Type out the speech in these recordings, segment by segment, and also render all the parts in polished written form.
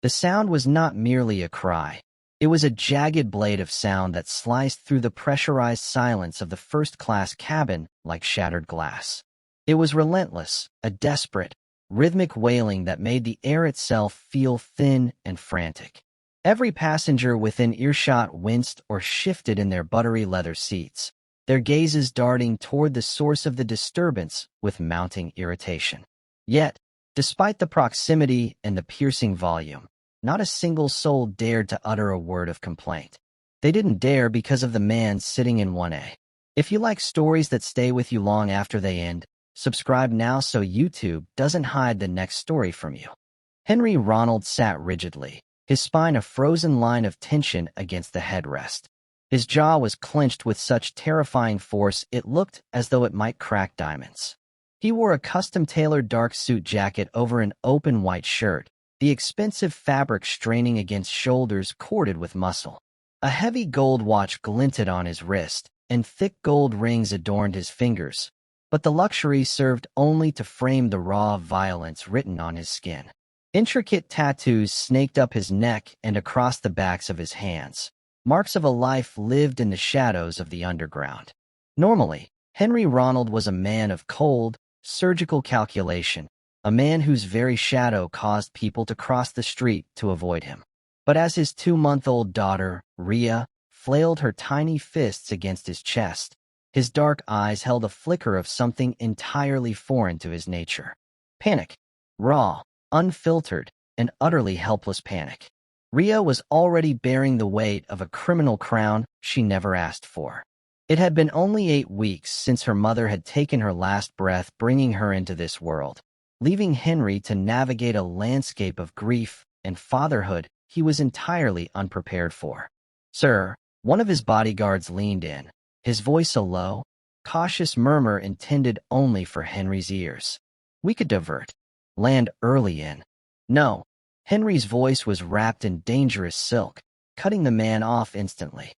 The sound was not merely a cry. It was a jagged blade of sound that sliced through the pressurized silence of the first-class cabin like shattered glass. It was relentless, a desperate, rhythmic wailing that made the air itself feel thin and frantic. Every passenger within earshot winced or shifted in their buttery leather seats, their gazes darting toward the source of the disturbance with mounting irritation. Yet, despite the proximity and the piercing volume, not a single soul dared to utter a word of complaint. They didn't dare because of the man sitting in 1A. If you like stories that stay with you long after they end, subscribe now so YouTube doesn't hide the next story from you. Henry Ronald sat rigidly, his spine a frozen line of tension against the headrest. His jaw was clenched with such terrifying force it looked as though it might crack diamonds. He wore a custom-tailored dark suit jacket over an open white shirt, the expensive fabric straining against shoulders corded with muscle. A heavy gold watch glinted on his wrist, and thick gold rings adorned his fingers, but the luxury served only to frame the raw violence written on his skin. Intricate tattoos snaked up his neck and across the backs of his hands, marks of a life lived in the shadows of the underground. Normally, Henry Ronald was a man of cold, surgical calculation, a man whose very shadow caused people to cross the street to avoid him. But as his 2-month-old daughter, Rhea, flailed her tiny fists against his chest, his dark eyes held a flicker of something entirely foreign to his nature. Panic. Raw, unfiltered, and utterly helpless panic. Rhea was already bearing the weight of a criminal crown she never asked for. It had been only 8 weeks since her mother had taken her last breath, bringing her into this world, leaving Henry to navigate a landscape of grief and fatherhood he was entirely unprepared for. "Sir," one of his bodyguards leaned in, his voice a low, cautious murmur intended only for Henry's ears. "We could divert. Land early in." "No." Henry's voice was wrapped in dangerous silk, cutting the man off instantly.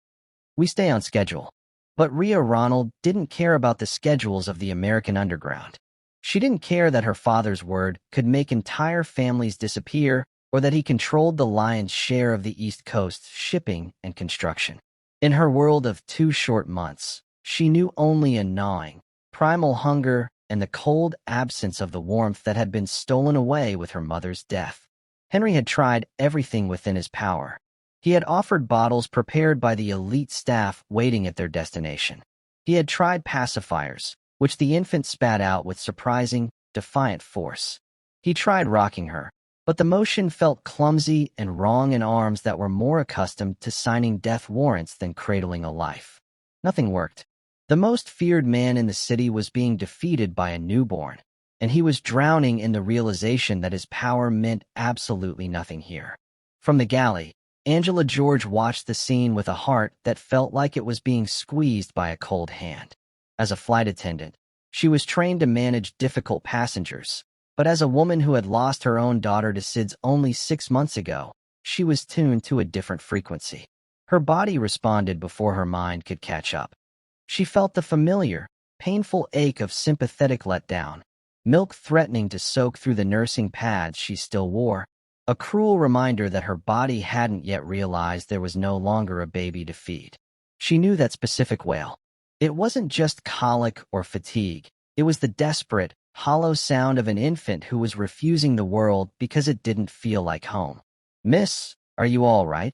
"We stay on schedule." But Rhea Ronald didn't care about the schedules of the American underground. She didn't care that her father's word could make entire families disappear or that he controlled the lion's share of the East Coast's shipping and construction. In her world of 2 short months, she knew only a gnawing, primal hunger and the cold absence of the warmth that had been stolen away with her mother's death. Henry had tried everything within his power. He had offered bottles prepared by the elite staff waiting at their destination. He had tried pacifiers, which the infant spat out with surprising, defiant force. He tried rocking her, but the motion felt clumsy and wrong in arms that were more accustomed to signing death warrants than cradling a life. Nothing worked. The most feared man in the city was being defeated by a newborn, and he was drowning in the realization that his power meant absolutely nothing here. From the galley, Angela George watched the scene with a heart that felt like it was being squeezed by a cold hand. As a flight attendant, she was trained to manage difficult passengers, but as a woman who had lost her own daughter to SIDS only 6 months ago, she was tuned to a different frequency. Her body responded before her mind could catch up. She felt the familiar, painful ache of sympathetic letdown, milk threatening to soak through the nursing pads she still wore, a cruel reminder that her body hadn't yet realized there was no longer a baby to feed. She knew that specific wail. It wasn't just colic or fatigue. It was the desperate, hollow sound of an infant who was refusing the world because it didn't feel like home. "Miss, are you all right?"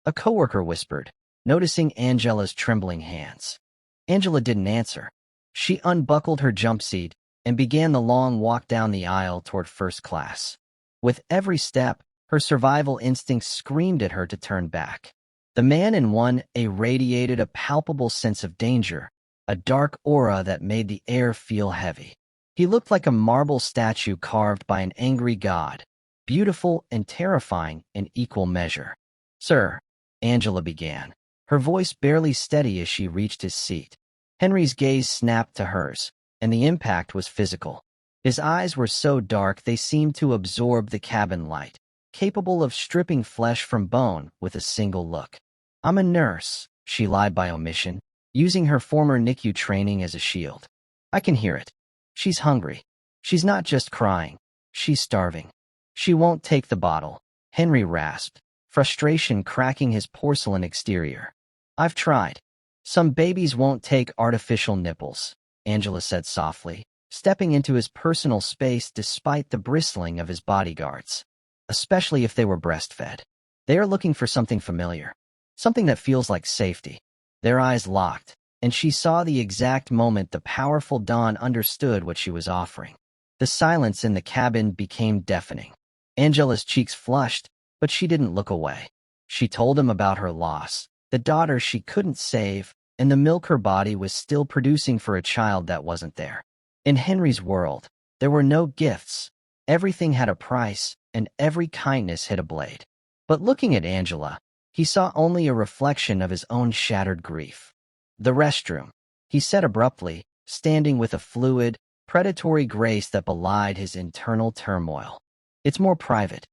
a coworker whispered, noticing Angela's trembling hands. Angela didn't answer. She unbuckled her jump seat and began the long walk down the aisle toward first class. With every step, her survival instincts screamed at her to turn back. The man in 1A radiated a palpable sense of danger, a dark aura that made the air feel heavy. He looked like a marble statue carved by an angry god, beautiful and terrifying in equal measure. "Sir," Angela began, her voice barely steady as she reached his seat. Henry's gaze snapped to hers, and the impact was physical. His eyes were so dark they seemed to absorb the cabin light, capable of stripping flesh from bone with a single look. "I'm a nurse," she lied by omission, using her former NICU training as a shield. "I can hear it. She's hungry. She's not just crying. She's starving. She won't take the bottle." Henry rasped, frustration cracking his porcelain exterior. I've tried. Some babies won't take artificial nipples, Angela said softly, stepping into his personal space despite the bristling of his bodyguards. Especially if they were breastfed. They are looking for something familiar. Something that feels like safety. Their eyes locked, and she saw the exact moment the powerful Dawn understood what she was offering. The silence in the cabin became deafening. Angela's cheeks flushed, but she didn't look away. She told him about her loss, the daughter she couldn't save, and the milk her body was still producing for a child that wasn't there. In Henry's world, there were no gifts. Everything had a price, and every kindness hit a blade. But looking at Angela, he saw only a reflection of his own shattered grief. The restroom, he said abruptly, standing with a fluid, predatory grace that belied his internal turmoil. It's more private.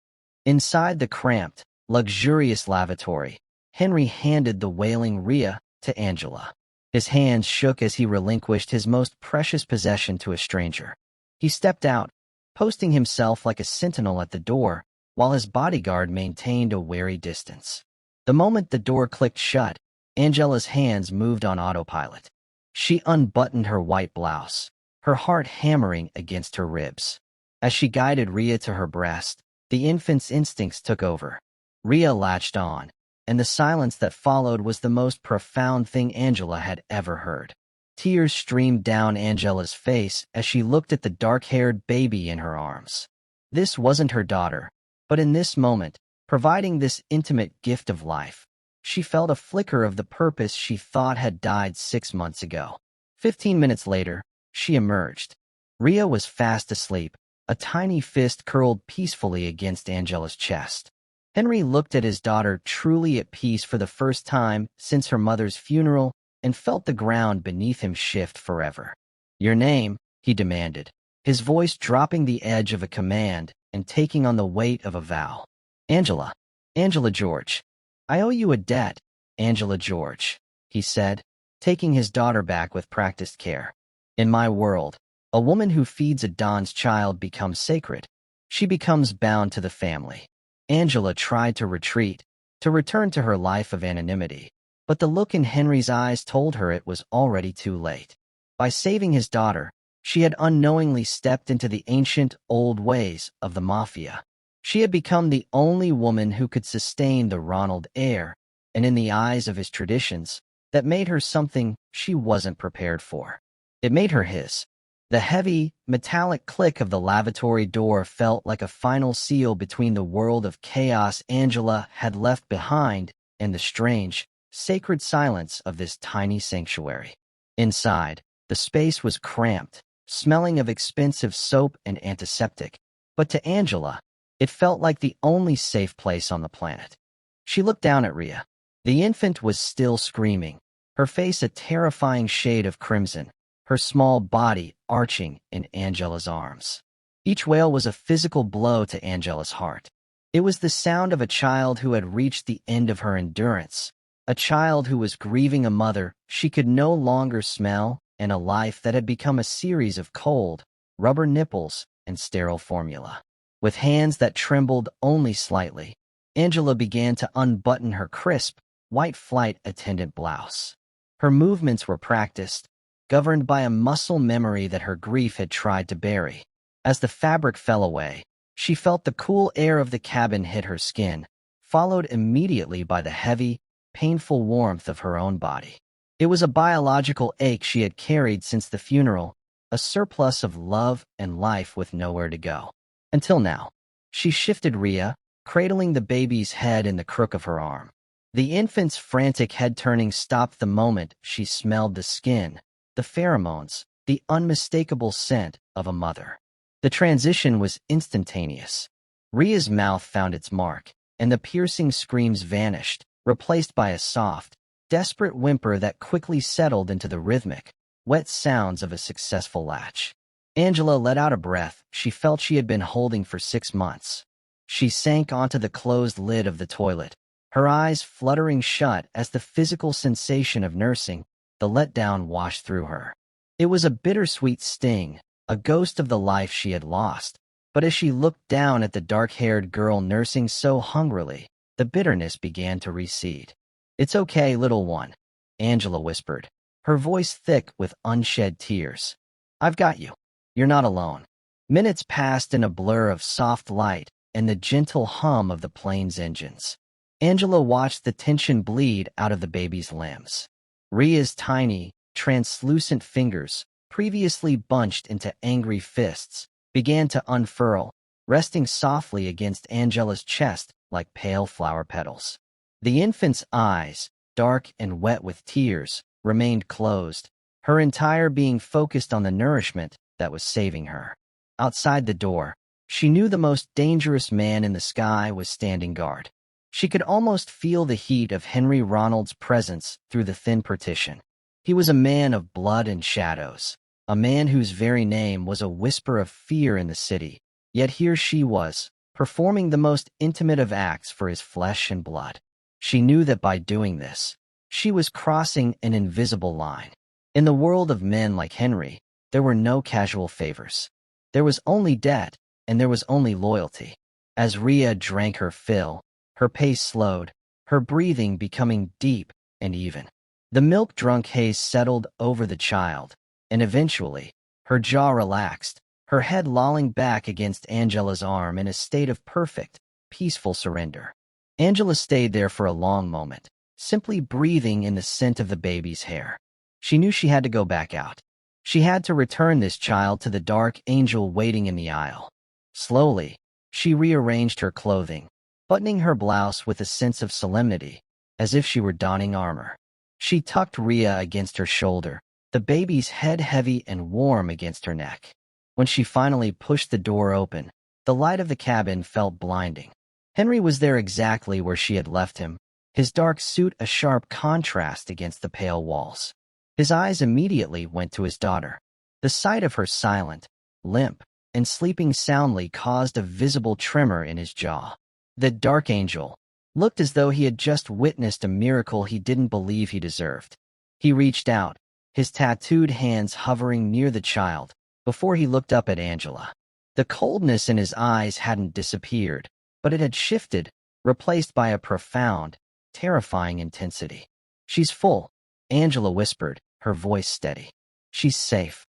Inside the cramped, luxurious lavatory, Henry handed the wailing Rhea to Angela. His hands shook as he relinquished his most precious possession to a stranger. He stepped out, posting himself like a sentinel at the door, while his bodyguard maintained a wary distance. The moment the door clicked shut, Angela's hands moved on autopilot. She unbuttoned her white blouse, her heart hammering against her ribs. As she guided Rhea to her breast, the infant's instincts took over. Rhea latched on, and the silence that followed was the most profound thing Angela had ever heard. Tears streamed down Angela's face as she looked at the dark-haired baby in her arms. This wasn't her daughter, but in this moment, providing this intimate gift of life, she felt a flicker of the purpose she thought had died 6 months ago. 15 minutes later, she emerged. Rhea was fast asleep, a tiny fist curled peacefully against Angela's chest. Henry looked at his daughter truly at peace for the first time since her mother's funeral and felt the ground beneath him shift forever. "Your name," he demanded, his voice dropping the edge of a command and taking on the weight of a vow. "Angela. Angela George. I owe you a debt, Angela George," he said, taking his daughter back with practiced care. "In my world, a woman who feeds a Don's child becomes sacred. She becomes bound to the family." Angela tried to retreat, to return to her life of anonymity, but the look in Henry's eyes told her it was already too late. By saving his daughter, she had unknowingly stepped into the ancient, old ways of the Mafia. She had become the only woman who could sustain the Ronald heir, and in the eyes of his traditions, that made her something she wasn't prepared for. It made her his. The heavy, metallic click of the lavatory door felt like a final seal between the world of chaos Angela had left behind and the strange, sacred silence of this tiny sanctuary. Inside, the space was cramped, smelling of expensive soap and antiseptic, but to Angela, it felt like the only safe place on the planet. She looked down at Rhea. The infant was still screaming, her face a terrifying shade of crimson, her small body arching in Angela's arms. Each wail was a physical blow to Angela's heart. It was the sound of a child who had reached the end of her endurance, a child who was grieving a mother she could no longer smell and a life that had become a series of cold, rubber nipples and sterile formula. With hands that trembled only slightly, Angela began to unbutton her crisp, white flight attendant blouse. Her movements were practiced, governed by a muscle memory that her grief had tried to bury. As the fabric fell away, she felt the cool air of the cabin hit her skin, followed immediately by the heavy, painful warmth of her own body. It was a biological ache she had carried since the funeral, a surplus of love and life with nowhere to go. Until now. She shifted Rhea, cradling the baby's head in the crook of her arm. The infant's frantic head-turning stopped the moment she smelled the skin, the pheromones, the unmistakable scent of a mother. The transition was instantaneous. Rhea's mouth found its mark, and the piercing screams vanished, replaced by a soft, desperate whimper that quickly settled into the rhythmic, wet sounds of a successful latch. Angela let out a breath she felt she had been holding for 6 months. She sank onto the closed lid of the toilet, her eyes fluttering shut as the physical sensation of nursing, the letdown washed through her. It was a bittersweet sting, a ghost of the life she had lost, But as she looked down at the dark-haired girl nursing so hungrily, the bitterness began to recede. "It's okay, little one," Angela whispered, her voice thick with unshed tears. "I've got you. You're not alone." Minutes passed in a blur of soft light and the gentle hum of the plane's engines. Angela watched the tension bleed out of the baby's limbs. Ria's tiny, translucent fingers, previously bunched into angry fists, began to unfurl, resting softly against Angela's chest like pale flower petals. The infant's eyes, dark and wet with tears, remained closed, her entire being focused on the nourishment that was saving her. Outside the door, she knew the most dangerous man in the sky was standing guard. She could almost feel the heat of Henry Ronald's presence through the thin partition. He was a man of blood and shadows, a man whose very name was a whisper of fear in the city, yet here she was, performing the most intimate of acts for his flesh and blood. She knew that by doing this, she was crossing an invisible line. In the world of men like Henry, there were no casual favors. There was only debt, and there was only loyalty. As Ria drank her fill, her pace slowed, her breathing becoming deep and even. The milk-drunk haze settled over the child, and eventually, her jaw relaxed, her head lolling back against Angela's arm in a state of perfect, peaceful surrender. Angela stayed there for a long moment, simply breathing in the scent of the baby's hair. She knew she had to go back out. She had to return this child to the dark angel waiting in the aisle. Slowly, she rearranged her clothing, buttoning her blouse with a sense of solemnity, as if she were donning armor. She tucked Ria against her shoulder, the baby's head heavy and warm against her neck. When she finally pushed the door open, the light of the cabin felt blinding. Henry was there exactly where she had left him, his dark suit a sharp contrast against the pale walls. His eyes immediately went to his daughter. The sight of her silent, limp, and sleeping soundly caused a visible tremor in his jaw. The dark angel looked as though he had just witnessed a miracle he didn't believe he deserved. He reached out, his tattooed hands hovering near the child, before he looked up at Angela. The coldness in his eyes hadn't disappeared, but it had shifted, replaced by a profound, terrifying intensity. "She's full," Angela whispered, her voice steady. "She's safe."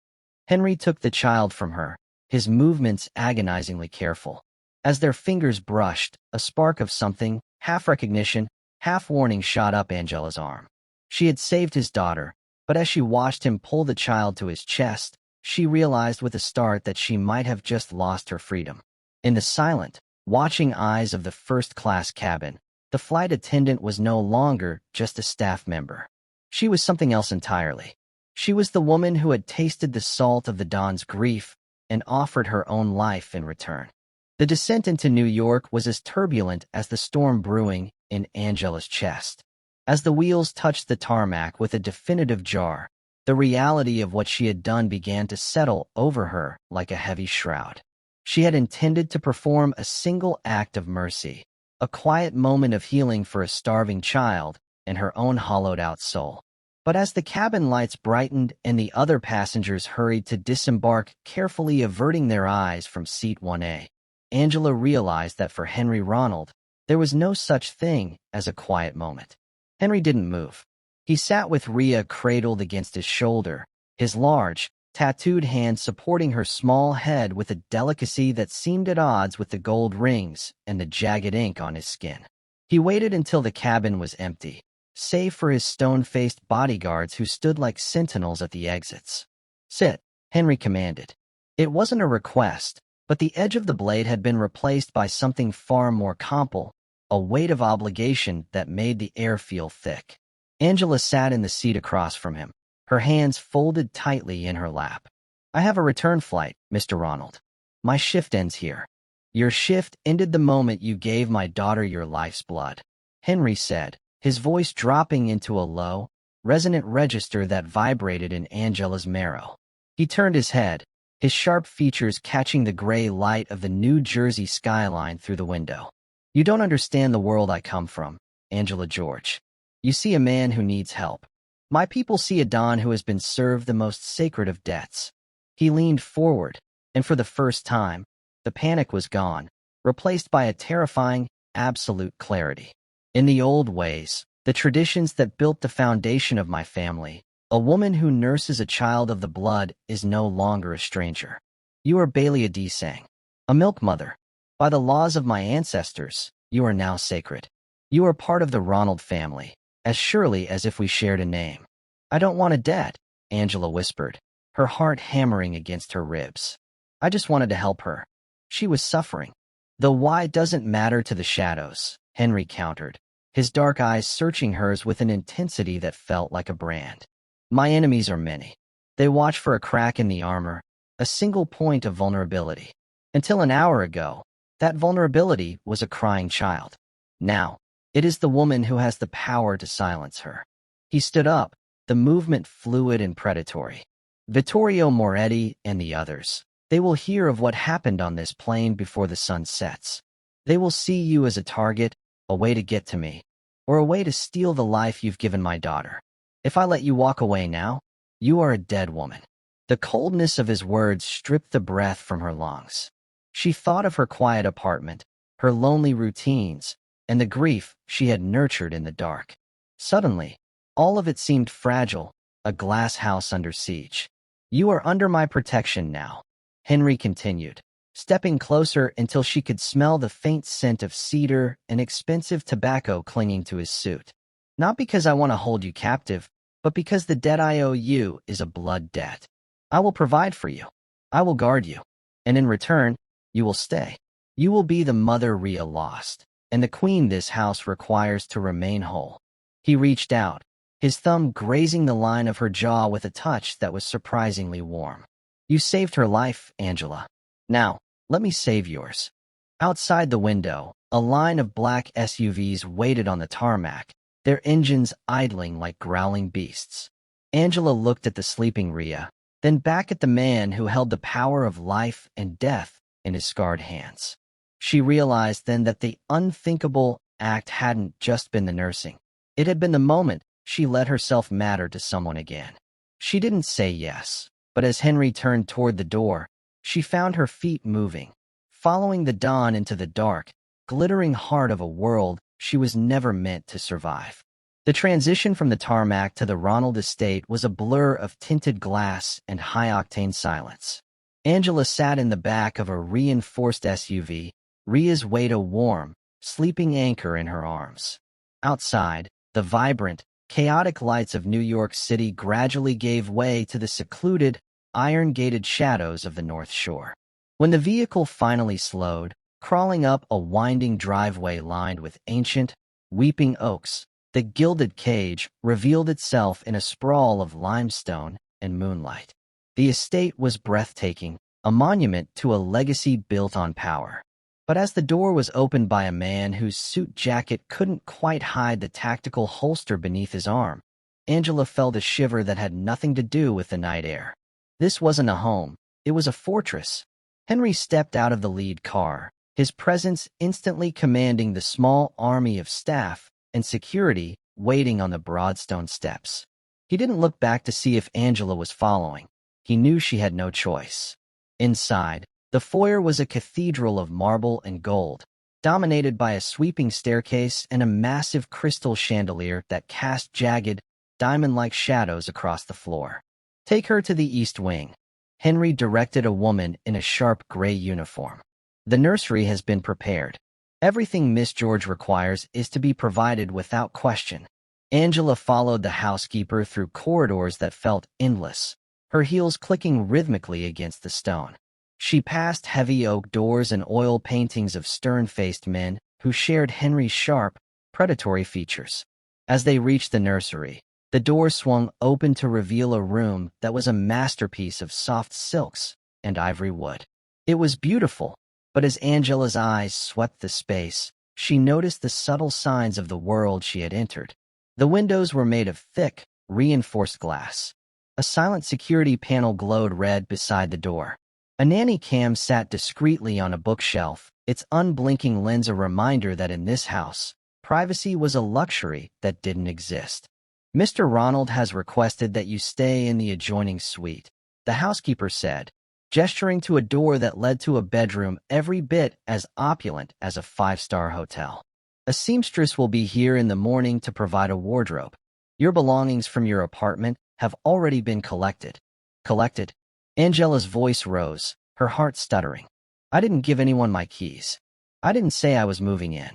Henry took the child from her, his movements agonizingly careful. As their fingers brushed, a spark of something, half recognition, half warning, shot up Angela's arm. She had saved his daughter, but as she watched him pull the child to his chest, she realized with a start that she might have just lost her freedom. In the silent, watching eyes of the first-class cabin, the flight attendant was no longer just a staff member. She was something else entirely. She was the woman who had tasted the salt of the Don's grief and offered her own life in return. The descent into New York was as turbulent as the storm brewing in Angela's chest. As the wheels touched the tarmac with a definitive jar, the reality of what she had done began to settle over her like a heavy shroud. She had intended to perform a single act of mercy, a quiet moment of healing for a starving child and her own hollowed-out soul. But as the cabin lights brightened and the other passengers hurried to disembark, carefully averting their eyes from seat 1A, Angela realized that for Henry Ronald, there was no such thing as a quiet moment. Henry didn't move. He sat with Ria cradled against his shoulder, his large, tattooed hand supporting her small head with a delicacy that seemed at odds with the gold rings and the jagged ink on his skin. He waited until the cabin was empty, save for his stone-faced bodyguards who stood like sentinels at the exits. "Sit," Henry commanded. It wasn't a request, but the edge of the blade had been replaced by something far more compel, a weight of obligation that made the air feel thick. Angela sat in the seat across from him, her hands folded tightly in her lap. "I have a return flight, Mr. Ronald. My shift ends here." "Your shift ended the moment you gave my daughter your life's blood," Henry said, his voice dropping into a low, resonant register that vibrated in Angela's marrow. He turned his head, his sharp features catching the gray light of the New Jersey skyline through the window. "You don't understand the world I come from, Angela George. You see a man who needs help. My people see a Don who has been served the most sacred of debts." He leaned forward, and for the first time, The panic was gone, replaced by a terrifying, absolute clarity. In the old ways, the traditions that built the foundation of my family, a woman who nurses a child of the blood is no longer a stranger. You are Balia Desang, a milk mother. By the laws of my ancestors, you are now sacred. You are part of the Ronald family, as surely as if we shared a name. I don't want a debt, Angela whispered, her heart hammering against her ribs. I just wanted to help her. She was suffering. The why doesn't matter to the shadows, Henry countered, his dark eyes searching hers with an intensity that felt like a brand. My enemies are many. They watch for a crack in the armor, a single point of vulnerability. Until an hour ago, that vulnerability was a crying child. Now, it is the woman who has the power to silence her. He stood up, the movement fluid and predatory. Vittorio Moretti and the others. They will hear of what happened on this plane before the sun sets. They will see you as a target, a way to get to me, or a way to steal the life you've given my daughter. If I let you walk away now, you are a dead woman. The coldness of his words stripped the breath from her lungs. She thought of her quiet apartment, her lonely routines, and the grief she had nurtured in the dark. Suddenly, all of it seemed fragile, a glass house under siege. You are under my protection now, Henry continued, stepping closer until she could smell the faint scent of cedar and expensive tobacco clinging to his suit. Not because I want to hold you captive, but because the debt I owe you is a blood debt. I will provide for you. I will guard you. And in return, you will stay. You will be the mother Rhea lost, and the queen this house requires to remain whole. He reached out, his thumb grazing the line of her jaw with a touch that was surprisingly warm. You saved her life, Angela. Now, let me save yours. Outside the window, a line of black SUVs waited on the tarmac, their engines idling like growling beasts. Angela looked at the sleeping Rhea, then back at the man who held the power of life and death in his scarred hands. She realized then that the unthinkable act hadn't just been the nursing. It had been the moment she let herself matter to someone again. She didn't say yes, but as Henry turned toward the door, she found her feet moving, following the dawn into the dark, glittering heart of a world she was never meant to survive. The transition from the tarmac to the Ronald estate was a blur of tinted glass and high-octane silence. Angela sat in the back of a reinforced SUV, Rhea's weight a warm, sleeping anchor in her arms. Outside, the vibrant, chaotic lights of New York City gradually gave way to the secluded, iron-gated shadows of the North Shore. When the vehicle finally slowed, crawling up a winding driveway lined with ancient, weeping oaks, the gilded cage revealed itself in a sprawl of limestone and moonlight. The estate was breathtaking, a monument to a legacy built on power. But as the door was opened by a man whose suit jacket couldn't quite hide the tactical holster beneath his arm, Angela felt a shiver that had nothing to do with the night air. This wasn't a home, it was a fortress. Henry stepped out of the lead car, his presence instantly commanding the small army of staff and security waiting on the broad stone steps. He didn't look back to see if Angela was following. He knew she had no choice. Inside, the foyer was a cathedral of marble and gold, dominated by a sweeping staircase and a massive crystal chandelier that cast jagged, diamond-like shadows across the floor. Take her to the East Wing, Henry directed a woman in a sharp gray uniform. The nursery has been prepared. Everything Miss George requires is to be provided without question. Angela followed the housekeeper through corridors that felt endless, her heels clicking rhythmically against the stone. She passed heavy oak doors and oil paintings of stern-faced men who shared Henry's sharp, predatory features. As they reached the nursery, the door swung open to reveal a room that was a masterpiece of soft silks and ivory wood. It was beautiful, but as Angela's eyes swept the space, she noticed the subtle signs of the world she had entered. The windows were made of thick, reinforced glass. A silent security panel glowed red beside the door. A nanny cam sat discreetly on a bookshelf, its unblinking lens a reminder that in this house, privacy was a luxury that didn't exist. Mr. Ronald has requested that you stay in the adjoining suite, the housekeeper said, gesturing to a door that led to a bedroom every bit as opulent as a five-star hotel. A seamstress will be here in the morning to provide a wardrobe. Your belongings from your apartment have already been collected. Collected? Angela's voice rose, her heart stuttering. I didn't give anyone my keys. I didn't say I was moving in.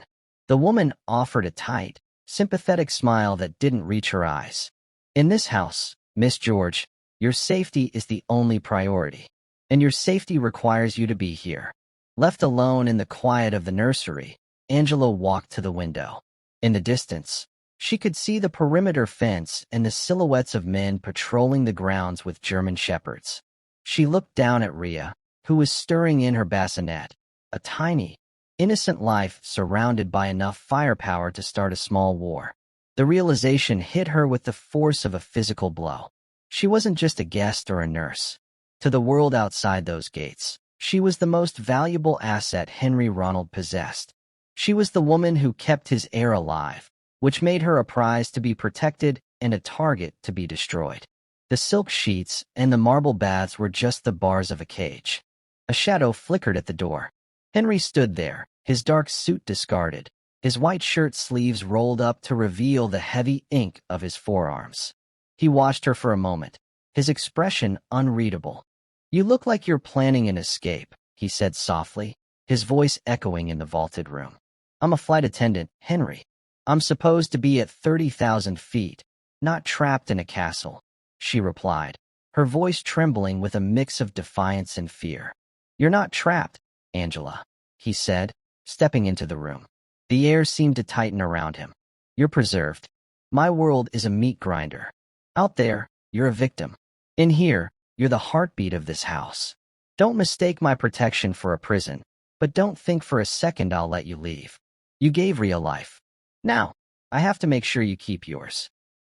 The woman offered a tight, sympathetic smile that didn't reach her eyes. In this house, Miss George, your safety is the only priority. And your safety requires you to be here. Left alone in the quiet of the nursery, Angela walked to the window. In the distance, she could see the perimeter fence and the silhouettes of men patrolling the grounds with German shepherds. She looked down at Rhea, who was stirring in her bassinet, a tiny, innocent life surrounded by enough firepower to start a small war. The realization hit her with the force of a physical blow. She wasn't just a guest or a nurse. To the world outside those gates, she was the most valuable asset Henry Ronald possessed. She was the woman who kept his heir alive, which made her a prize to be protected and a target to be destroyed. The silk sheets and the marble baths were just the bars of a cage. A shadow flickered at the door. Henry stood there, his dark suit discarded, his white shirt sleeves rolled up to reveal the heavy ink of his forearms. He watched her for a moment, his expression unreadable. You look like you're planning an escape, he said softly, his voice echoing in the vaulted room. I'm a flight attendant, Henry. I'm supposed to be at 30,000 feet, not trapped in a castle, she replied, her voice trembling with a mix of defiance and fear. You're not trapped, Angela, he said, stepping into the room. The air seemed to tighten around him. You're preserved. My world is a meat grinder. Out there, you're a victim. In here, you're the heartbeat of this house. Don't mistake my protection for a prison, but don't think for a second I'll let you leave. You gave Rhea life. Now, I have to make sure you keep yours.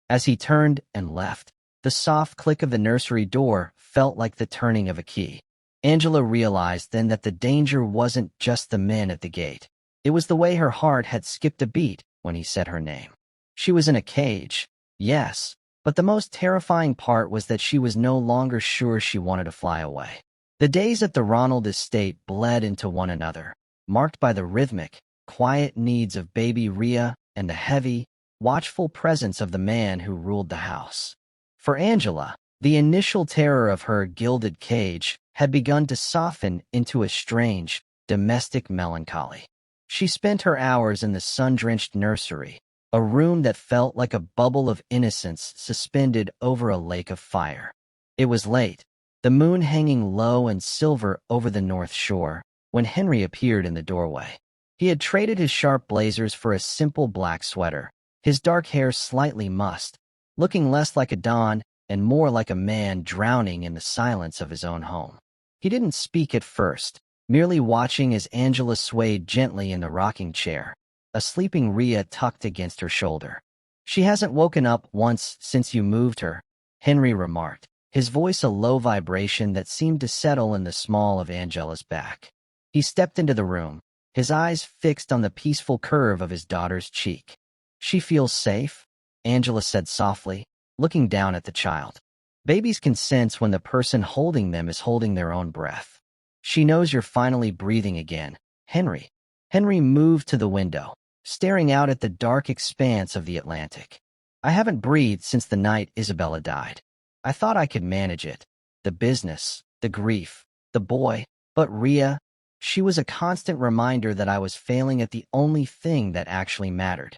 As he turned and left, the soft click of the nursery door felt like the turning of a key. Angela realized then that the danger wasn't just the men at the gate. It was the way her heart had skipped a beat when he said her name. She was in a cage, yes, but the most terrifying part was that she was no longer sure she wanted to fly away. The days at the Ronald estate bled into one another, marked by the rhythmic, quiet needs of baby Rhea and the heavy, watchful presence of the man who ruled the house. For Angela, the initial terror of her gilded cage had begun to soften into a strange, domestic melancholy. She spent her hours in the sun-drenched nursery, a room that felt like a bubble of innocence suspended over a lake of fire. It was late, the moon hanging low and silver over the north shore, when Henry appeared in the doorway. He had traded his sharp blazers for a simple black sweater, his dark hair slightly mussed, looking less like a Don and more like a man drowning in the silence of his own home. He didn't speak at first, merely watching as Angela swayed gently in the rocking chair, a sleeping Rhea tucked against her shoulder. She hasn't woken up once since you moved her, Henry remarked, his voice a low vibration that seemed to settle in the small of Angela's back. He stepped into the room, his eyes fixed on the peaceful curve of his daughter's cheek. She feels safe, Angela said softly, looking down at the child. Babies can sense when the person holding them is holding their own breath. She knows you're finally breathing again, Henry. Henry moved to the window, staring out at the dark expanse of the Atlantic. I haven't breathed since the night Isabella died. I thought I could manage it. The business, the grief, the boy, but Rhea, she was a constant reminder that I was failing at the only thing that actually mattered.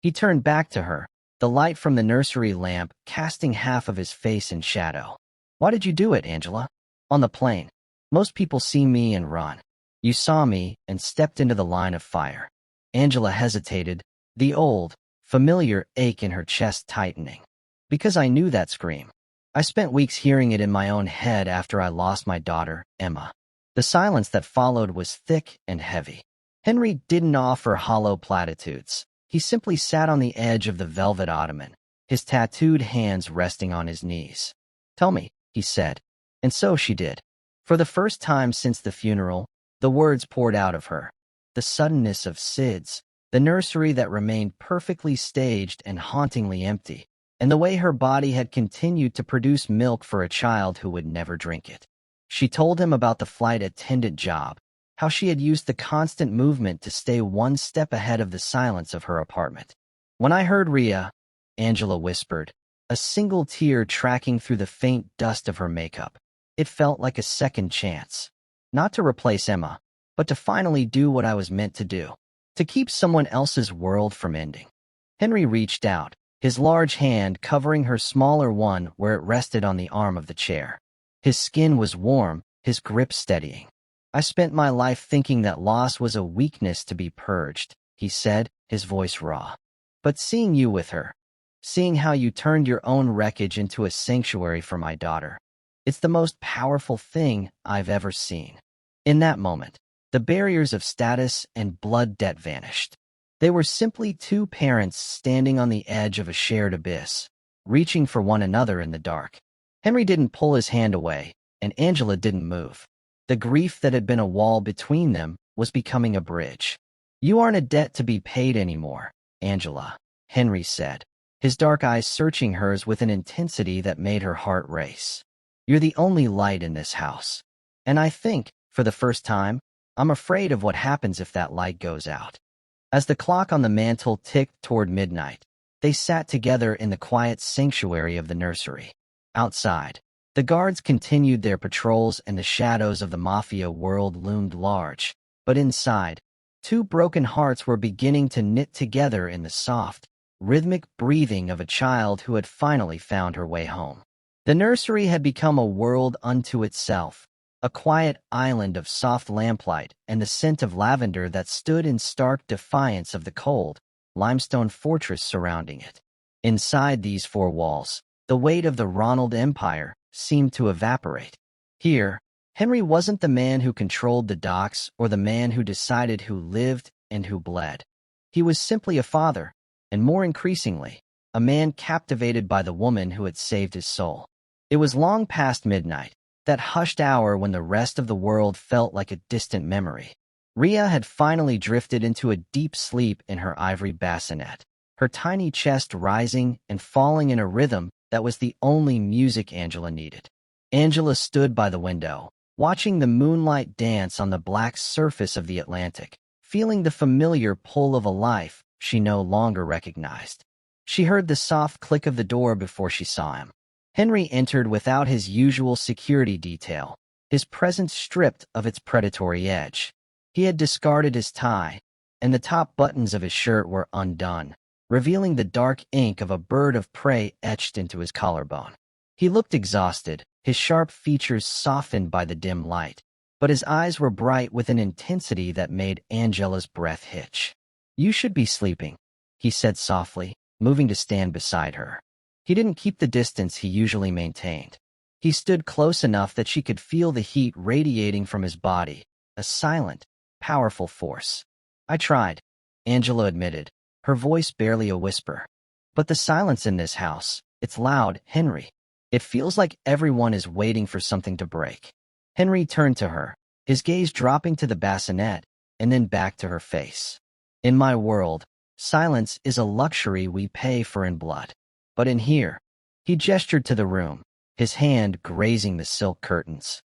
He turned back to her, the light from the nursery lamp casting half of his face in shadow. Why did you do it, Angela? On the plane. Most people see me and run. You saw me and stepped into the line of fire. Angela hesitated, the old, familiar ache in her chest tightening. Because I knew that scream. I spent weeks hearing it in my own head after I lost my daughter, Emma. The silence that followed was thick and heavy. Henry didn't offer hollow platitudes. He simply sat on the edge of the velvet ottoman, his tattooed hands resting on his knees. Tell me, he said. And so she did. For the first time since the funeral, the words poured out of her. The suddenness of Sid's, the nursery that remained perfectly staged and hauntingly empty, and the way her body had continued to produce milk for a child who would never drink it. She told him about the flight attendant job, how she had used the constant movement to stay one step ahead of the silence of her apartment. When I heard Rhea, Angela whispered, a single tear tracking through the faint dust of her makeup. It felt like a second chance. Not to replace Emma, but to finally do what I was meant to do. To keep someone else's world from ending. Henry reached out, his large hand covering her smaller one where it rested on the arm of the chair. His skin was warm, his grip steadying. I spent my life thinking that loss was a weakness to be purged, he said, his voice raw. But seeing you with her, seeing how you turned your own wreckage into a sanctuary for my daughter, it's the most powerful thing I've ever seen. In that moment, the barriers of status and blood debt vanished. They were simply two parents standing on the edge of a shared abyss, reaching for one another in the dark. Henry didn't pull his hand away, and Angela didn't move. The grief that had been a wall between them was becoming a bridge. You aren't a debt to be paid anymore, Angela, Henry said, his dark eyes searching hers with an intensity that made her heart race. You're the only light in this house. And I think, for the first time, I'm afraid of what happens if that light goes out. As the clock on the mantel ticked toward midnight, they sat together in the quiet sanctuary of the nursery. Outside, the guards continued their patrols and the shadows of the Mafia world loomed large. But inside, two broken hearts were beginning to knit together in the soft, rhythmic breathing of a child who had finally found her way home. The nursery had become a world unto itself, a quiet island of soft lamplight and the scent of lavender that stood in stark defiance of the cold, limestone fortress surrounding it. Inside these four walls, the weight of the Ronald Empire seemed to evaporate. Here, Henry wasn't the man who controlled the docks or the man who decided who lived and who bled. He was simply a father, and more increasingly, a man captivated by the woman who had saved his soul. It was long past midnight, that hushed hour when the rest of the world felt like a distant memory. Rhea had finally drifted into a deep sleep in her ivory bassinet, her tiny chest rising and falling in a rhythm that was the only music Angela needed. Angela stood by the window, watching the moonlight dance on the black surface of the Atlantic, feeling the familiar pull of a life she no longer recognized. She heard the soft click of the door before she saw him. Henry entered without his usual security detail, his presence stripped of its predatory edge. He had discarded his tie, and the top buttons of his shirt were undone, revealing the dark ink of a bird of prey etched into his collarbone. He looked exhausted, his sharp features softened by the dim light, but his eyes were bright with an intensity that made Angela's breath hitch. You should be sleeping, he said softly, moving to stand beside her. He didn't keep the distance he usually maintained. He stood close enough that she could feel the heat radiating from his body, a silent, powerful force. I tried, Angela admitted, her voice barely a whisper. But the silence in this house, it's loud, Henry. It feels like everyone is waiting for something to break. Henry turned to her, his gaze dropping to the bassinet, and then back to her face. In my world, silence is a luxury we pay for in blood. But in here, he gestured to the room, his hand grazing the silk curtains.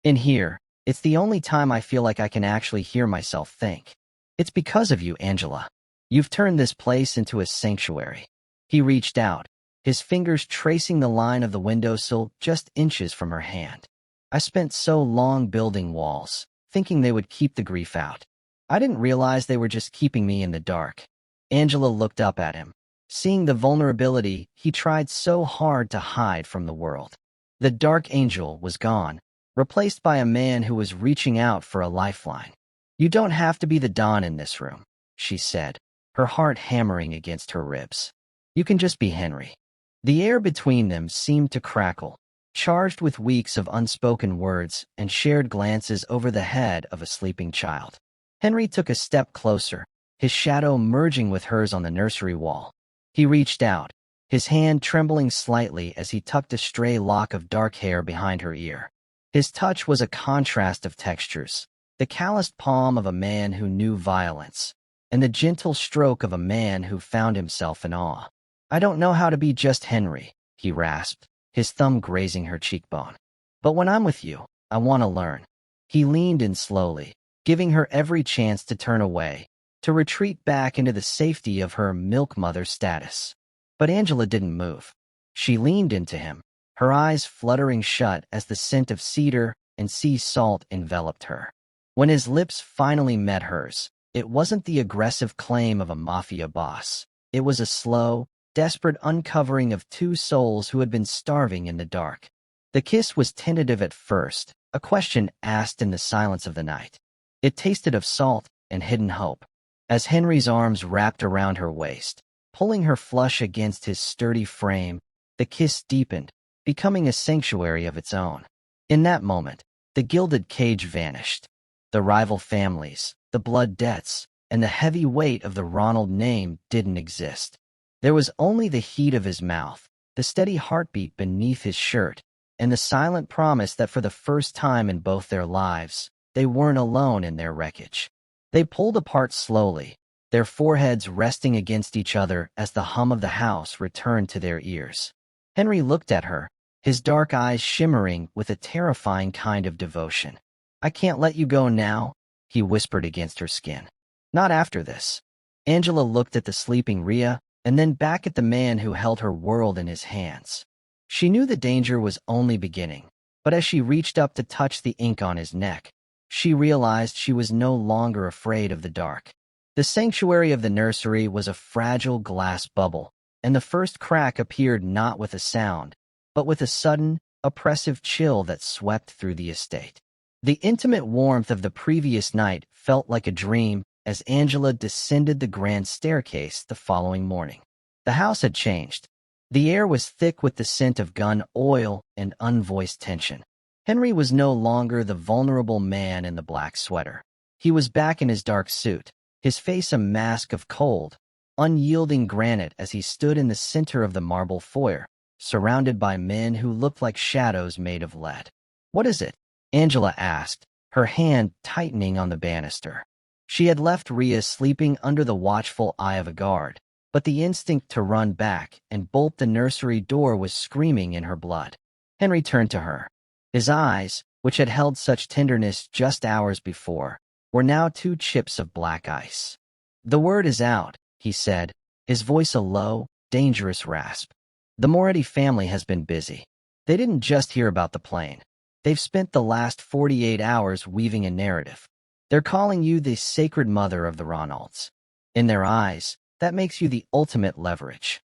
In here, it's the only time I feel like I can actually hear myself think. It's because of you, Angela. You've turned this place into a sanctuary. He reached out, his fingers tracing the line of the windowsill just inches from her hand. I spent so long building walls, thinking they would keep the grief out. I didn't realize they were just keeping me in the dark. Angela looked up at him, seeing the vulnerability he tried so hard to hide from the world. The dark angel was gone, replaced by a man who was reaching out for a lifeline. You don't have to be the Don in this room, she said, her heart hammering against her ribs. You can just be Henry. The air between them seemed to crackle, charged with weeks of unspoken words and shared glances over the head of a sleeping child. Henry took a step closer, his shadow merging with hers on the nursery wall. He reached out, his hand trembling slightly as he tucked a stray lock of dark hair behind her ear. His touch was a contrast of textures, the calloused palm of a man who knew violence, and the gentle stroke of a man who found himself in awe. I don't know how to be just Henry, he rasped, his thumb grazing her cheekbone. But when I'm with you, I want to learn. He leaned in slowly, giving her every chance to turn away, to retreat back into the safety of her milk mother status. But Angela didn't move. She leaned into him, her eyes fluttering shut as the scent of cedar and sea salt enveloped her. When his lips finally met hers, it wasn't the aggressive claim of a mafia boss. It was a slow, desperate uncovering of two souls who had been starving in the dark. The kiss was tentative at first, a question asked in the silence of the night. It tasted of salt and hidden hope. As Henry's arms wrapped around her waist, pulling her flush against his sturdy frame, the kiss deepened, becoming a sanctuary of its own. In that moment, the gilded cage vanished. The rival families, the blood debts, and the heavy weight of the Ronald name didn't exist. There was only the heat of his mouth, the steady heartbeat beneath his shirt, and the silent promise that for the first time in both their lives, they weren't alone in their wreckage. They pulled apart slowly, their foreheads resting against each other as the hum of the house returned to their ears. Henry looked at her, his dark eyes shimmering with a terrifying kind of devotion. "I can't let you go now," he whispered against her skin. "Not after this." Angela looked at the sleeping Rhea, and then back at the man who held her world in his hands. She knew the danger was only beginning, but as she reached up to touch the ink on his neck, she realized she was no longer afraid of the dark. The sanctuary of the nursery was a fragile glass bubble, and the first crack appeared not with a sound, but with a sudden, oppressive chill that swept through the estate. The intimate warmth of the previous night felt like a dream as Angela descended the grand staircase the following morning. The house had changed. The air was thick with the scent of gun oil and unvoiced tension. Henry was no longer the vulnerable man in the black sweater. He was back in his dark suit, his face a mask of cold, unyielding granite as he stood in the center of the marble foyer, surrounded by men who looked like shadows made of lead. "What is it?" Angela asked, her hand tightening on the banister. She had left Rhea sleeping under the watchful eye of a guard, but the instinct to run back and bolt the nursery door was screaming in her blood. Henry turned to her. His eyes, which had held such tenderness just hours before, were now two chips of black ice. "The word is out," he said, his voice a low, dangerous rasp. "The Moretti family has been busy. They didn't just hear about the plane. They've spent the last 48 hours weaving a narrative. They're calling you the sacred mother of the Ronalds. In their eyes, that makes you the ultimate leverage."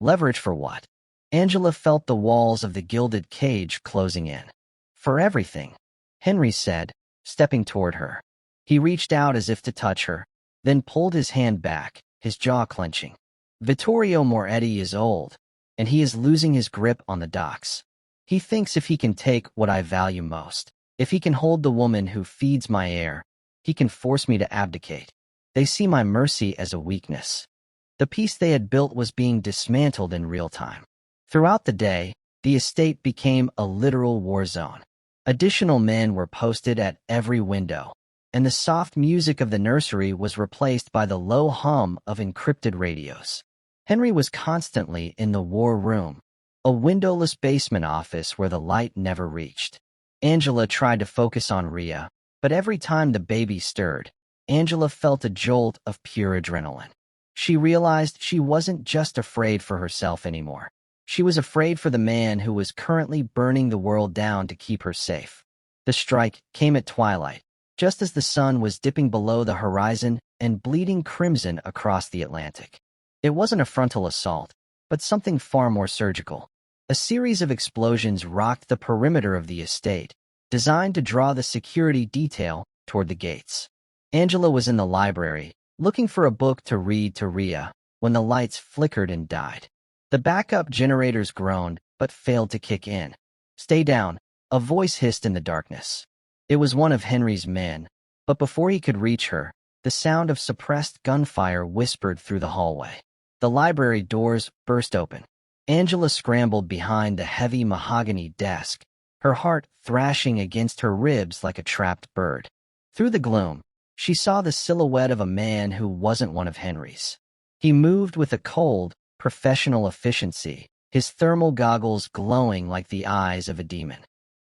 Leverage for what? Angela felt the walls of the gilded cage closing in. "For everything," Henry said, stepping toward her. He reached out as if to touch her, then pulled his hand back, his jaw clenching. "Vittorio Moretti is old, and he is losing his grip on the docks. He thinks if he can take what I value most, if he can hold the woman who feeds my heir, he can force me to abdicate. They see my mercy as a weakness." The peace they had built was being dismantled in real time. Throughout the day, the estate became a literal war zone. Additional men were posted at every window, and the soft music of the nursery was replaced by the low hum of encrypted radios. Henry was constantly in the war room, a windowless basement office where the light never reached. Angela tried to focus on Rhea, but every time the baby stirred, Angela felt a jolt of pure adrenaline. She realized she wasn't just afraid for herself anymore. She was afraid for the man who was currently burning the world down to keep her safe. The strike came at twilight, just as the sun was dipping below the horizon and bleeding crimson across the Atlantic. It wasn't a frontal assault, but something far more surgical. A series of explosions rocked the perimeter of the estate, designed to draw the security detail toward the gates. Angela was in the library, looking for a book to read to Rhea, when the lights flickered and died. The backup generators groaned, but failed to kick in. "Stay down," a voice hissed in the darkness. It was one of Henry's men, but before he could reach her, the sound of suppressed gunfire whispered through the hallway. The library doors burst open. Angela scrambled behind the heavy mahogany desk, her heart thrashing against her ribs like a trapped bird. Through the gloom, she saw the silhouette of a man who wasn't one of Henry's. He moved with a cold, professional efficiency, his thermal goggles glowing like the eyes of a demon.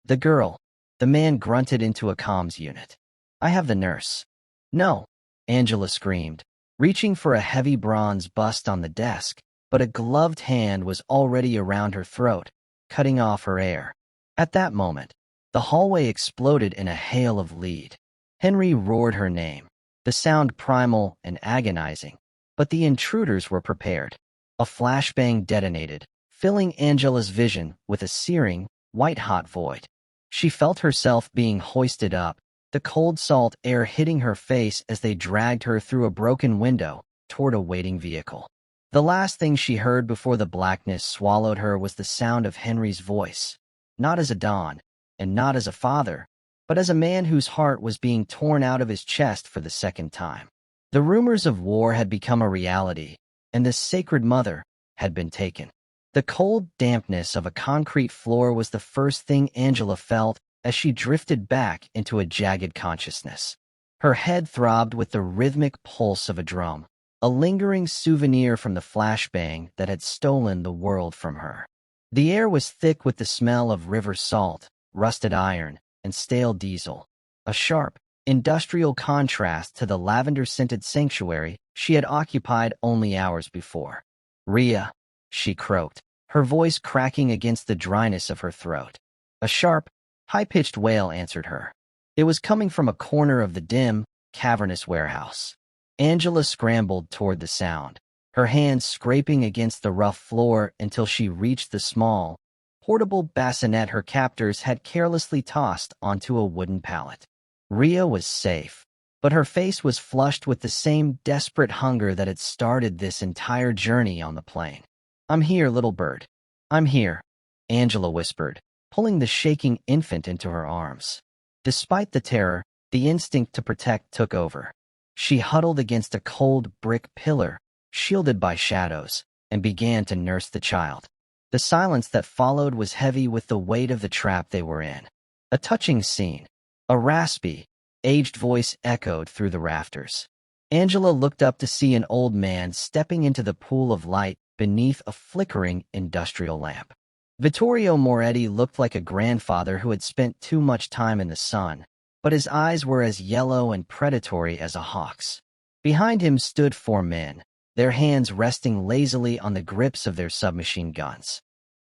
The girl, The man grunted into a comms unit. I have the nurse. No, Angela screamed, reaching for a heavy bronze bust on the desk, but a gloved hand was already around her throat, cutting off her air. At that moment, the hallway exploded in a hail of lead. Henry roared her name, the sound primal and agonizing, but the intruders were prepared. A flashbang detonated, filling Angela's vision with a searing, white-hot void. She felt herself being hoisted up, the cold salt air hitting her face as they dragged her through a broken window toward a waiting vehicle. The last thing she heard before the blackness swallowed her was the sound of Henry's voice, not as a Don, and not as a father, but as a man whose heart was being torn out of his chest for the second time. The rumors of war had become a reality, and the sacred mother had been taken. The cold dampness of a concrete floor was the first thing Angela felt as she drifted back into a jagged consciousness. Her head throbbed with the rhythmic pulse of a drum, a lingering souvenir from the flashbang that had stolen the world from her. The air was thick with the smell of river salt, rusted iron, and stale diesel, a sharp, industrial contrast to the lavender-scented sanctuary she had occupied only hours before. Rhea, she croaked, her voice cracking against the dryness of her throat. A sharp, high-pitched wail answered her. It was coming from a corner of the dim, cavernous warehouse. Angela scrambled toward the sound, her hands scraping against the rough floor until she reached the small, portable bassinet her captors had carelessly tossed onto a wooden pallet. Rhea was safe, but her face was flushed with the same desperate hunger that had started this entire journey on the plane. I'm here, little bird. I'm here, Angela whispered, pulling the shaking infant into her arms. Despite the terror, the instinct to protect took over. She huddled against a cold brick pillar, shielded by shadows, and began to nurse the child. The silence that followed was heavy with the weight of the trap they were in. A touching scene. A raspy, aged voice echoed through the rafters. Angela looked up to see an old man stepping into the pool of light beneath a flickering industrial lamp. Vittorio Moretti looked like a grandfather who had spent too much time in the sun, but his eyes were as yellow and predatory as a hawk's. Behind him stood 4 men, their hands resting lazily on the grips of their submachine guns.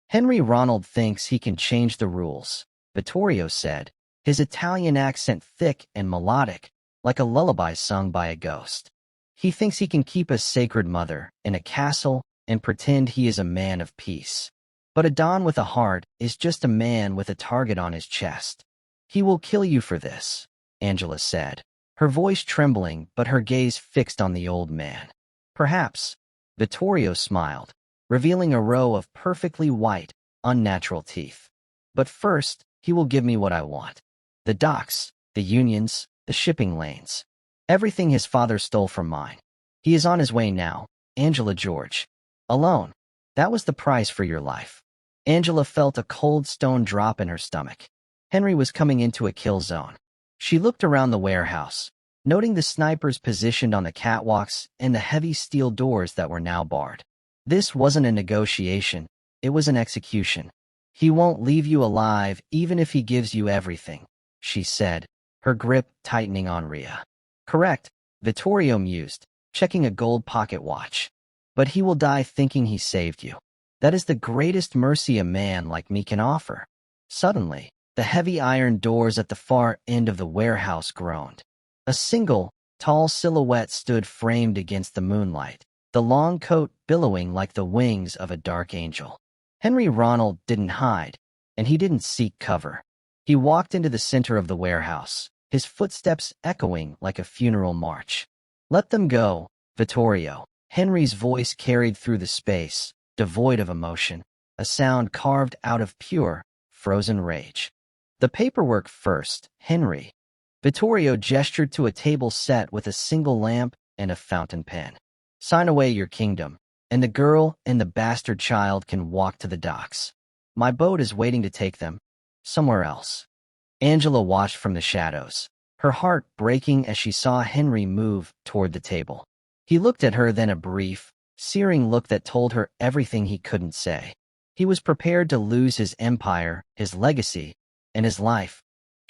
Henry Ronald thinks he can change the rules, Vittorio said, his Italian accent thick and melodic, like a lullaby sung by a ghost. He thinks he can keep a sacred mother in a castle and pretend he is a man of peace. But a Don with a heart is just a man with a target on his chest. He will kill you for this, Angela said, her voice trembling but her gaze fixed on the old man. Perhaps, Vittorio smiled, revealing a row of perfectly white, unnatural teeth. But first, he will give me what I want. The docks, the unions, the shipping lanes. Everything his father stole from mine. He is on his way now, Angela George. Alone. That was the price for your life. Angela felt a cold stone drop in her stomach. Henry was coming into a kill zone. She looked around the warehouse, noting the snipers positioned on the catwalks and the heavy steel doors that were now barred. This wasn't a negotiation, it was an execution. He won't leave you alive even if he gives you everything, she said, her grip tightening on Rhea. Correct, Vittorio mused, checking a gold pocket watch. But he will die thinking he saved you. That is the greatest mercy a man like me can offer. Suddenly, the heavy iron doors at the far end of the warehouse groaned. A single, tall silhouette stood framed against the moonlight, the long coat billowing like the wings of a dark angel. Henry Ronald didn't hide, and he didn't seek cover. He walked into the center of the warehouse, his footsteps echoing like a funeral march. Let them go, Vittorio. Henry's voice carried through the space, devoid of emotion, a sound carved out of pure, frozen rage. The paperwork first, Henry. Vittorio gestured to a table set with a single lamp and a fountain pen. Sign away your kingdom, and the girl and the bastard child can walk to the docks. My boat is waiting to take them, somewhere else. Angela watched from the shadows, her heart breaking as she saw Henry move toward the table. He looked at her, then a brief, searing look that told her everything he couldn't say. He was prepared to lose his empire, his legacy, and his life,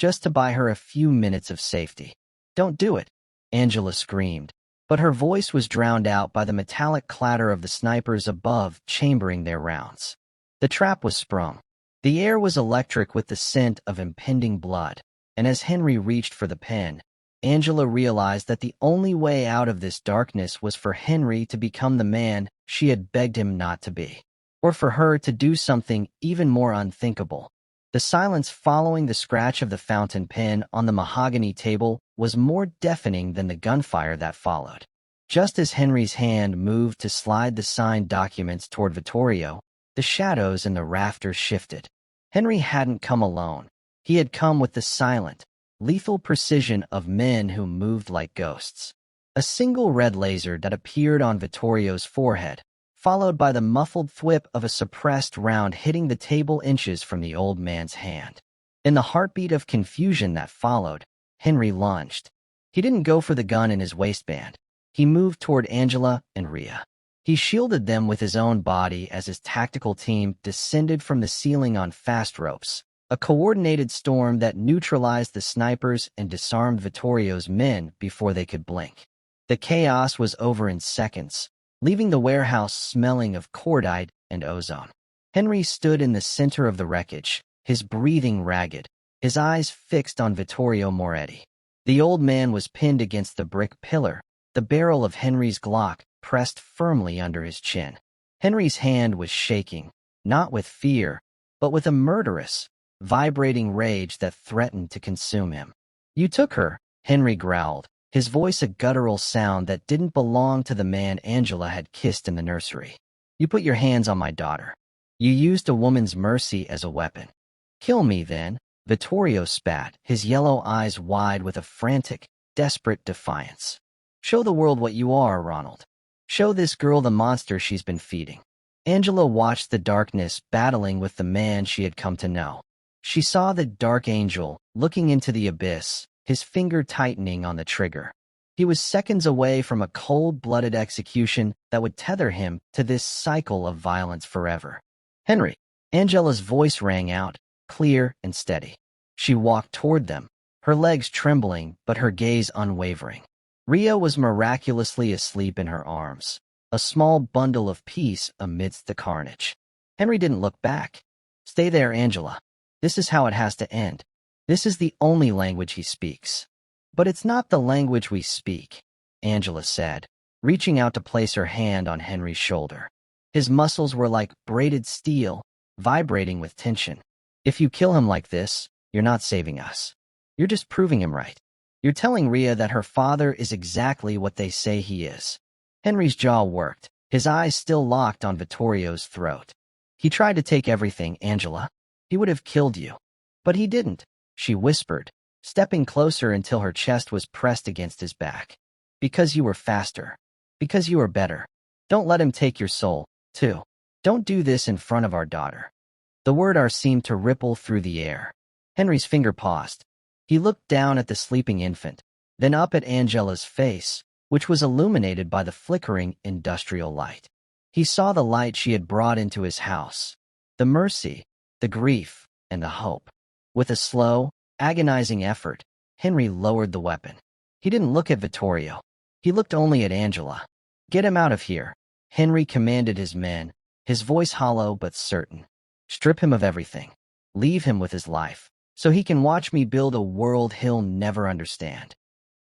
just to buy her a few minutes of safety. "Don't do it," Angela screamed, but her voice was drowned out by the metallic clatter of the snipers above chambering their rounds. The trap was sprung. The air was electric with the scent of impending blood, and as Henry reached for the pen, Angela realized that the only way out of this darkness was for Henry to become the man she had begged him not to be, or for her to do something even more unthinkable. The silence following the scratch of the fountain pen on the mahogany table was more deafening than the gunfire that followed. Just as Henry's hand moved to slide the signed documents toward Vittorio, the shadows in the rafters shifted. Henry hadn't come alone. He had come with the silent, lethal precision of men who moved like ghosts. A single red laser that appeared on Vittorio's forehead, followed by the muffled thwip of a suppressed round hitting the table inches from the old man's hand. In the heartbeat of confusion that followed, Henry lunged. He didn't go for the gun in his waistband. He moved toward Angela and Rhea. He shielded them with his own body as his tactical team descended from the ceiling on fast ropes, a coordinated storm that neutralized the snipers and disarmed Vittorio's men before they could blink. The chaos was over in seconds, leaving the warehouse smelling of cordite and ozone. Henry stood in the center of the wreckage, his breathing ragged, his eyes fixed on Vittorio Moretti. The old man was pinned against the brick pillar, the barrel of Henry's Glock pressed firmly under his chin. Henry's hand was shaking, not with fear, but with a murderous, vibrating rage that threatened to consume him. "You took her," Henry growled, his voice a guttural sound that didn't belong to the man Angela had kissed in the nursery. "You put your hands on my daughter. You used a woman's mercy as a weapon. Kill me, then," Vittorio spat, his yellow eyes wide with a frantic, desperate defiance. "Show the world what you are, Ronald. Show this girl the monster she's been feeding." Angela watched the darkness battling with the man she had come to know. She saw the dark angel looking into the abyss, his finger tightening on the trigger. He was seconds away from a cold-blooded execution that would tether him to this cycle of violence forever. "Henry!" Angela's voice rang out, clear and steady. She walked toward them, her legs trembling but her gaze unwavering. Rhea was miraculously asleep in her arms, a small bundle of peace amidst the carnage. Henry didn't look back. "Stay there, Angela. This is how it has to end. This is the only language he speaks." "But it's not the language we speak," Angela said, reaching out to place her hand on Henry's shoulder. His muscles were like braided steel, vibrating with tension. "If you kill him like this, you're not saving us. You're just proving him right. You're telling Rhea that her father is exactly what they say he is." Henry's jaw worked, his eyes still locked on Vittorio's throat. "He tried to take everything, Angela. He would have killed you. But he didn't," she whispered, stepping closer until her chest was pressed against his back. "Because you were faster. Because you were better. Don't let him take your soul, too. Don't do this in front of our daughter." The word "our" seemed to ripple through the air. Henry's finger paused. He looked down at the sleeping infant, then up at Angela's face, which was illuminated by the flickering industrial light. He saw the light she had brought into his house, the mercy, the grief, and the hope. With a slow, agonizing effort, Henry lowered the weapon. He didn't look at Vittorio. He looked only at Angela. "Get him out of here," Henry commanded his men, his voice hollow but certain. "Strip him of everything. Leave him with his life, so he can watch me build a world he'll never understand."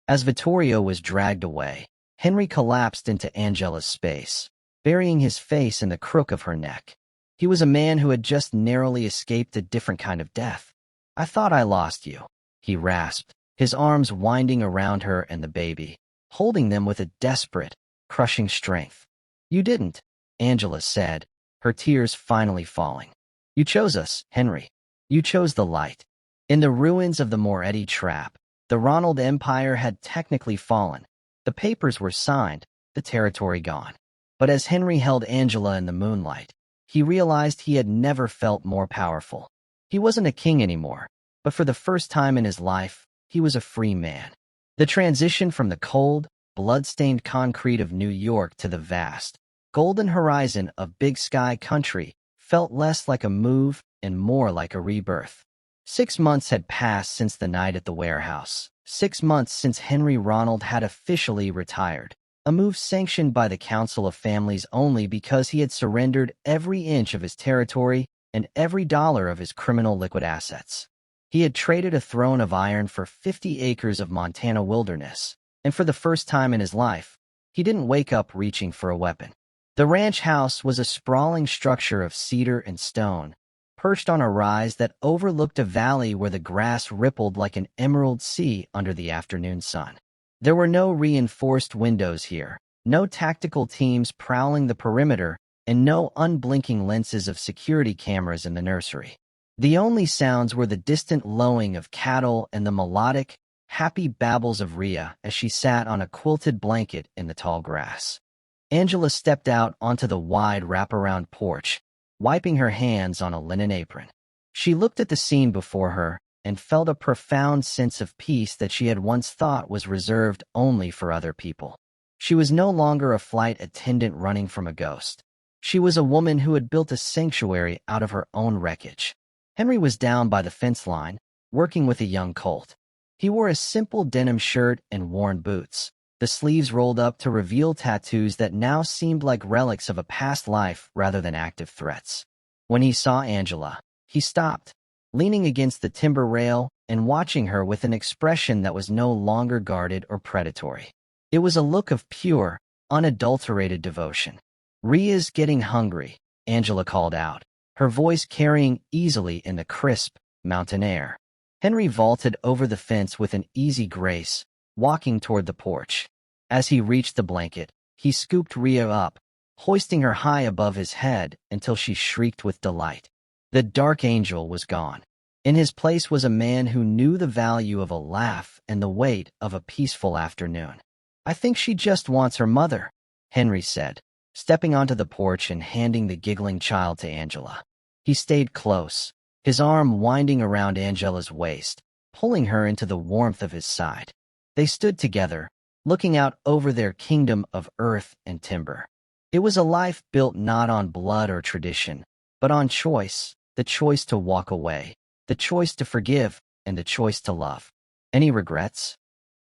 As Vittorio was dragged away, Henry collapsed into Angela's space, burying his face in the crook of her neck. He was a man who had just narrowly escaped a different kind of death. "I thought I lost you," he rasped, his arms winding around her and the baby, holding them with a desperate, crushing strength. "You didn't," Angela said, her tears finally falling. "You chose us, Henry. You chose the light." In the ruins of the Moretti trap, the Ronald Empire had technically fallen. The papers were signed, the territory gone. But as Henry held Angela in the moonlight, he realized he had never felt more powerful. He wasn't a king anymore, but for the first time in his life, he was a free man. The transition from the cold, blood-stained concrete of New York to the vast, golden horizon of Big Sky country felt less like a move and more like a rebirth. 6 months had passed since the night at the warehouse. 6 months since Henry Ronald had officially retired, a move sanctioned by the Council of Families only because he had surrendered every inch of his territory and every dollar of his criminal liquid assets. He had traded a throne of iron for 50 acres of Montana wilderness, and for the first time in his life, he didn't wake up reaching for a weapon. The ranch house was a sprawling structure of cedar and stone, perched on a rise that overlooked a valley where the grass rippled like an emerald sea under the afternoon sun. There were no reinforced windows here, no tactical teams prowling the perimeter, and no unblinking lenses of security cameras in the nursery. The only sounds were the distant lowing of cattle and the melodic, happy babbles of Rhea as she sat on a quilted blanket in the tall grass. Angela stepped out onto the wide wraparound porch, wiping her hands on a linen apron. She looked at the scene before her and felt a profound sense of peace that she had once thought was reserved only for other people. She was no longer a flight attendant running from a ghost. She was a woman who had built a sanctuary out of her own wreckage. Henry was down by the fence line, working with a young colt. He wore a simple denim shirt and worn boots, the sleeves rolled up to reveal tattoos that now seemed like relics of a past life rather than active threats. When he saw Angela, he stopped, leaning against the timber rail and watching her with an expression that was no longer guarded or predatory. It was a look of pure, unadulterated devotion. "Rhea's getting hungry," Angela called out, her voice carrying easily in the crisp, mountain air. Henry vaulted over the fence with an easy grace, walking toward the porch. As he reached the blanket, he scooped Rhea up, hoisting her high above his head until she shrieked with delight. The dark angel was gone. In his place was a man who knew the value of a laugh and the weight of a peaceful afternoon. "I think she just wants her mother," Henry said, stepping onto the porch and handing the giggling child to Angela. He stayed close, his arm winding around Angela's waist, pulling her into the warmth of his side. They stood together, looking out over their kingdom of earth and timber. It was a life built not on blood or tradition, but on choice, the choice to walk away, the choice to forgive, and the choice to love. "Any regrets?"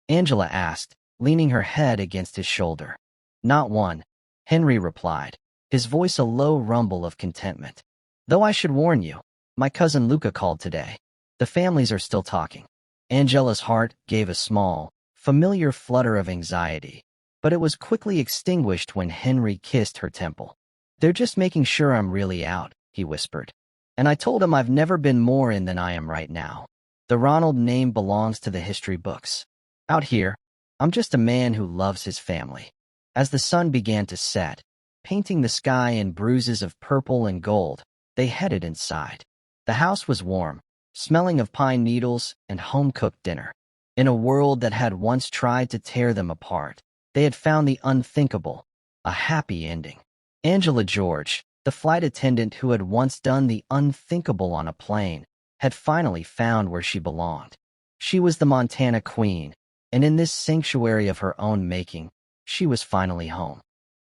Angela asked, leaning her head against his shoulder. "Not one," Henry replied, his voice a low rumble of contentment. "Though I should warn you, my cousin Luca called today. The families are still talking." Angela's heart gave a small, familiar flutter of anxiety, but it was quickly extinguished when Henry kissed her temple. "They're just making sure I'm really out," he whispered. "And I told him I've never been more in than I am right now. The Ronald name belongs to the history books. Out here, I'm just a man who loves his family." As the sun began to set, painting the sky in bruises of purple and gold, they headed inside. The house was warm, smelling of pine needles and home-cooked dinner. In a world that had once tried to tear them apart, they had found the unthinkable, a happy ending. Angela George, the flight attendant who had once done the unthinkable on a plane, had finally found where she belonged. She was the Montana Queen, and in this sanctuary of her own making, she was finally home.